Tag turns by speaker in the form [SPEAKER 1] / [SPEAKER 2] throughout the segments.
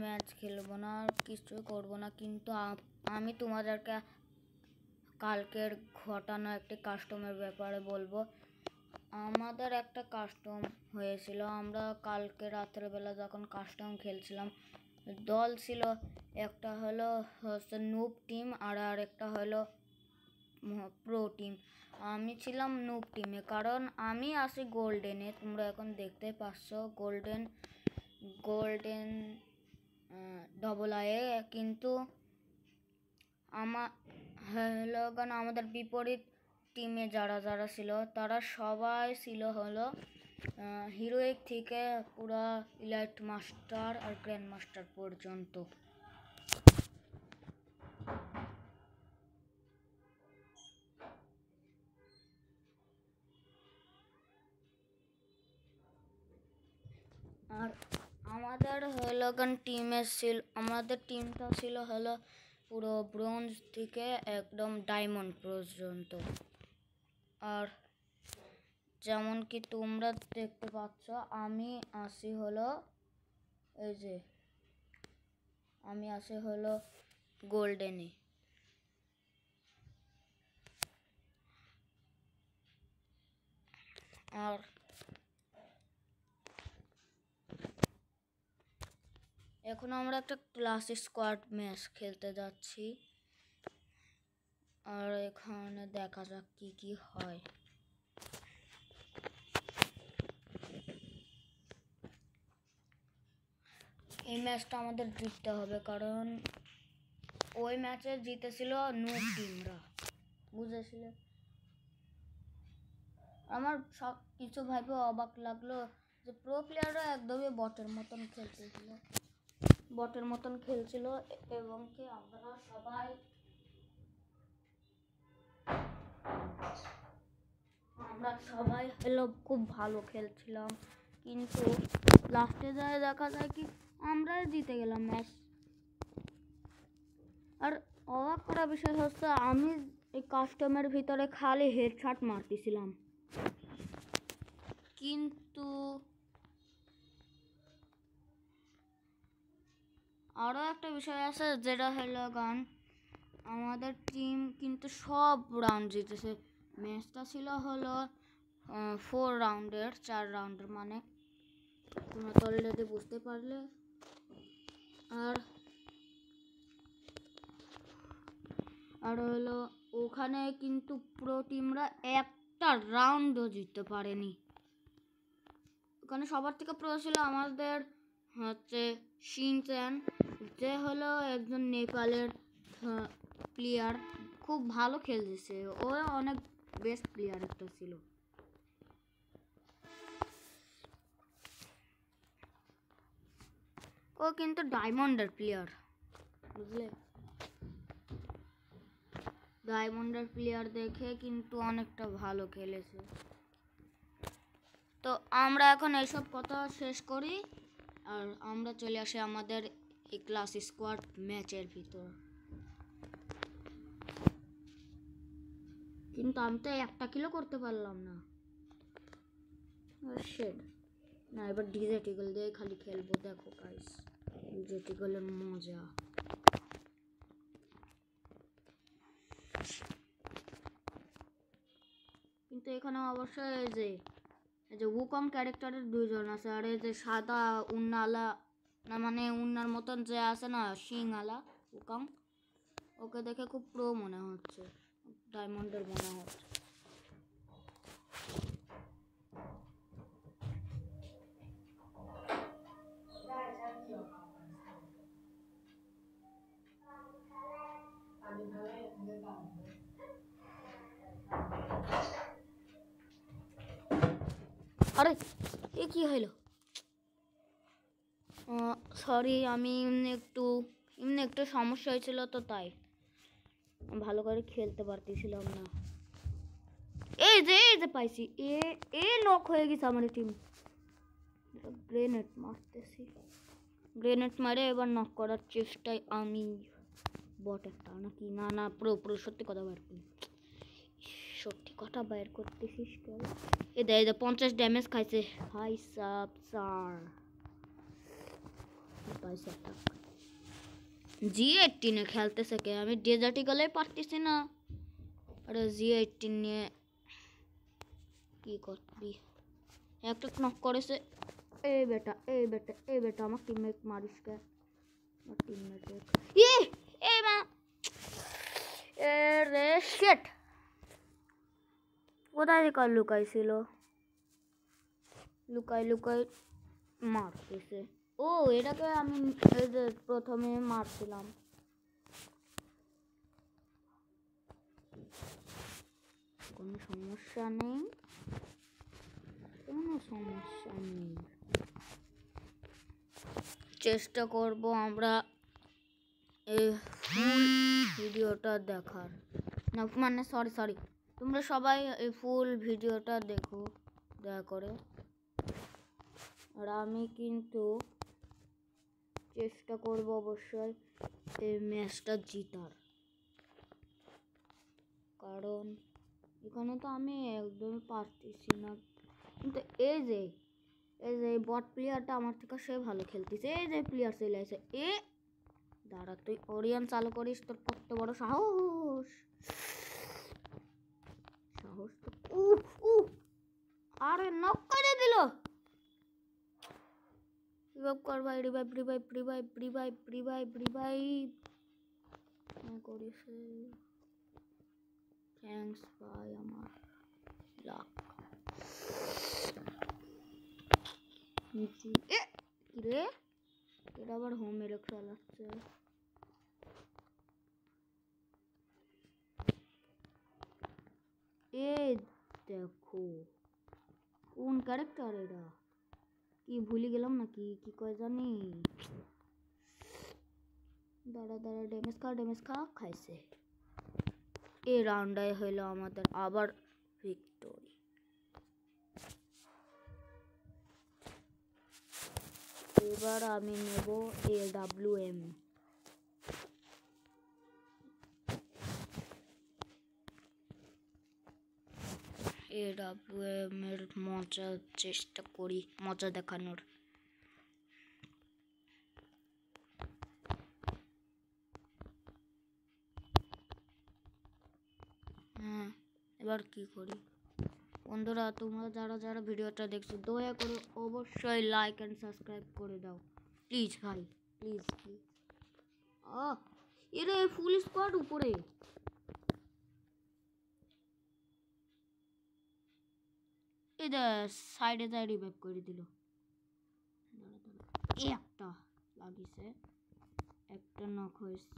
[SPEAKER 1] Match খেলবো না, আর কিছু করবো না, কিন্তু আমি তোমাদেরকে কালকের ঘটানো একটি কাস্টমের ব্যাপারে বলবো। আমাদের একটা কাস্টম হয়েছিল। আমরা কালকে রাত্রেবেলা যখন কাস্টম খেলছিলাম, দল ছিল, একটা হলো হচ্ছে নুব টিম আর একটা হলো প্রো টিম। আমি ছিলাম নুব টিমে, কারণ আমি আসি গোল্ডেনে। তোমরা এখন দেখতে পাচ্ছ গোল্ডেন ডবল আয়ে, কিন্তু আমাদের বিপরীত টিমে যারা যারা ছিল তারা সবাই ছিল হলো হিরোইক থেকে পুরা ইলাইট মাস্টার আর গ্র্যান্ড মাস্টার পর্যন্ত। আর আমাদের হলো আমাদের টিমটা ছিল হলো পুরো ব্রোঞ্জ থেকে একদম ডায়মন্ড পর্যন্ত। আর যেমন কি তোমরা দেখতে পাচ্ছ, আমি আসি হলো গোল্ডেনে। আর এখন আমরা একটা ক্লাসিক স্কোয়াড ম্যাচ খেলতে যাচ্ছি, আর এখানে দেখা যাক কি কি হয়। এই ম্যাচটা আমাদের জিততে হবে, কারণ ওই ম্যাচে জিতেছিল নুব টিমরা, বুঝেছিলে? আমার সব কিছু ভাবে অবাক লাগলো যে প্রো প্লেয়াররা একদমই বটের মতন খেলছিল, এবং কি আমরা সবাই হলো খুব ভালো খেলছিলাম, কিন্তু লাস্টে যায় দেখা যায় কি আমরা জিতে গেলাম ম্যাচ। আর অবাক করা বিষয় হচ্ছে, আমি এই কাস্টমের ভিতরে খালি হেডশট মারতেছিলাম, কিন্তু আরও একটা বিষয় আছে, যেটা হলো আমাদের টিম কিন্তু সব রাউন্ড জিতেছে। ম্যাচটা ছিল হলো 4 রাউন্ডের, 4 রাউন্ডের, মানে তোমরা তো অলরেডি বুঝতে পারলে। আর হলো ওখানে কিন্তু প্রো টিমরা একটা রাউন্ডও জিততে পারেনি। ওখানে সবার থেকে প্রো ছিল আমাদের হচ্ছে শিনচ্যান, যে হলো একজন নেপালের প্লেয়ার, খুব ভালো খেলতেছে। ও অনেক বেস্ট প্লেয়ার একটা ছিল। ও কিন্তু ডায়মন্ডের প্লেয়ার, বুঝলে? ডায়মন্ডের প্লেয়ার দেখে কিন্তু অনেকটা ভালো খেলেছে। তো আমরা এখন এইসব কথা শেষ করি, আর আমরা চলে আসি আমাদের এই ক্লাস স্কোয়াড ম্যাচের ভিতর। কিন্তু আমি তো একটা কিলো করতে পারলাম না। না, এবার ডিজে টিগল দিয়ে খালি খেলবো। দেখো গাইস, ডিজে টিগলের মজা। কিন্তু এখানে অবশ্যই এই যে উকং ক্যারেক্টারের 2 জন আছে, আর এই যে সাদা উন্নালা, না মানে উন্নার মতন যে আছে না, শিংওয়ালা উকং, ওকে দেখে খুব প্রো মনে হচ্ছে, ডায়মন্ডের মনে হচ্ছে। আরে এ কি হইল? সরি, আমি এমনি একটু সমস্যা হয়েছিল, তো তাই ভালো করে খেলতে পারতেছিলাম না। এই যে পাইছি, এ নক হয়ে গেছে আমার টিম। গ্রেনেড মারতেছি, গ্রেনেড মারে এবার নক করার চেষ্টায় আমি। বট একটা নাকি? না পুরো সত্যি কথা বাইর করতেছিস কেন? এ দে 50 ড্যামেজ খাইছে ভাই সাব স্যার। পাইছি একটা G18 এ খেলতেছে কে আমি ডেজার্ট ইগলে পারতেছি না আরে G18 নিয়ে কি করবি একটা নক করেছে এই বেটা আমার টিমমেট মারিস কে আমার টিমমেট এ মা এ রে শিট কোথায় লুকাইছিল লুকাই মারতেছে ও এটাকে আমি এই যে প্রথমে মারছিলাম কোনো সমস্যা নেই চেষ্টা করব আমরা এই ফুল ভিডিওটা দেখার না মানে সরি তোমরা সবাই এই ফুল ভিডিওটা দেখো দয়া করে আর আমি কিন্তু চেষ্টা করব অবশ্যই এই ম্যাচটা জেতার কারণ এখানে তো আমি একদম পারতেছি না কিন্তু এই যে বট প্লেয়ারটা আমার থেকে সে ভালো খেলতেছে এই যে প্লেয়ার চলে আসে দাঁড়া তুই ওরিয়ন চালু করিস তোর কত বড় সাহস তো আরে নক করে দিল রিভাইভ কর ভাই রিভাইভ করিস থ্যাঙ্কস ভাই আমার লাক কিরে এটা আবার হোম মেরে চালাচ্ছে দেখো কোন ক্যারেক্টার এটা কি ভুলে গেলাম নাকি কি কয় জানি দাঁড়া ড্যামেজ খা খাইছে এই রাউন্ডে হইলো আমাদের আবার ভিক্টোরি এবার আমি নেব AWM এর চেষ্টা করি মজা দেখানোর এবার কি করি বন্ধুরা তোমরা যারা ভিডিওটা দেখছো দয়া করে অবশ্যই লাইক এন্ড সাবস্ক্রাইব করে দাও প্লিজ ভাই প্লিজ এরে ফুল স্কোয়াড উপরে এটা সাইডে রিভাইভ করে দিল একটা লাগিছে একটা নক হয়েছে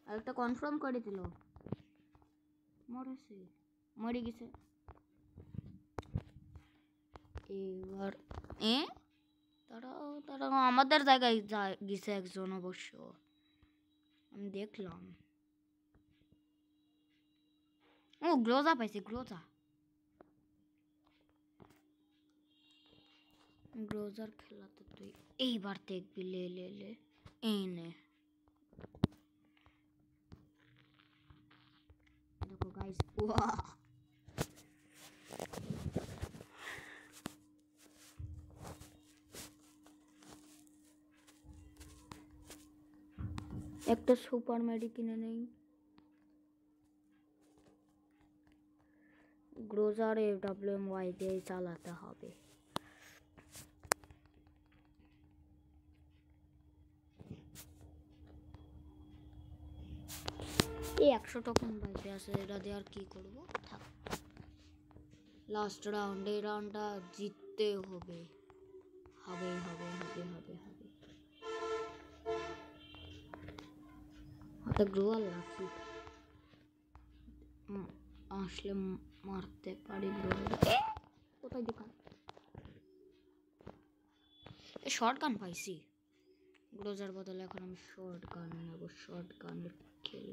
[SPEAKER 1] একটা কনফার্ম করে দিল মরে গেছে এবার তারা আমাদের জায়গায় গেছে একজন অবশ্য আমি দেখলাম ও গ্লোজা পাইছে গ্লোজার খেলা তো তুই এইবার দেখবি লে এই নে দেখো গাইস একটা সুপার মেডি কিনে নেই গ্লোজার AWMY দিয়ে চালাতে হবে এই 100 টোকেন বাইরে আছে এটা দিয়ে আর কি করব থাক লাস্ট রাউন্ডে রাউন্ডটা জিততে হবে হাতে গ্লোয়াল রাখি আসলে মারতে পারি কোথায় দেখা শর্টগান পাইছি গ্লোজার বদলে এখন আমি শর্টগান নেব শর্টগানের খেল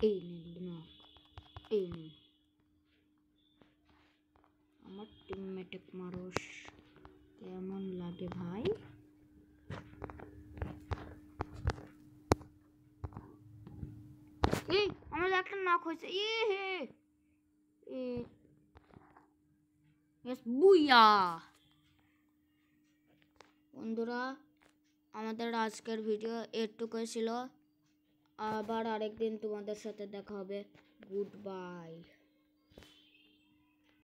[SPEAKER 1] এই নে আমার টিমমেট মানুষ কেমন লাগে ভাই আমার একটা নক হয়েছে বুইয়া। বন্ধুরা, আমাদের আজকের ভিডিও এটুকুই ছিল। আবার আরেকদিন তোমাদের সাথে দেখা হবে। Good bye.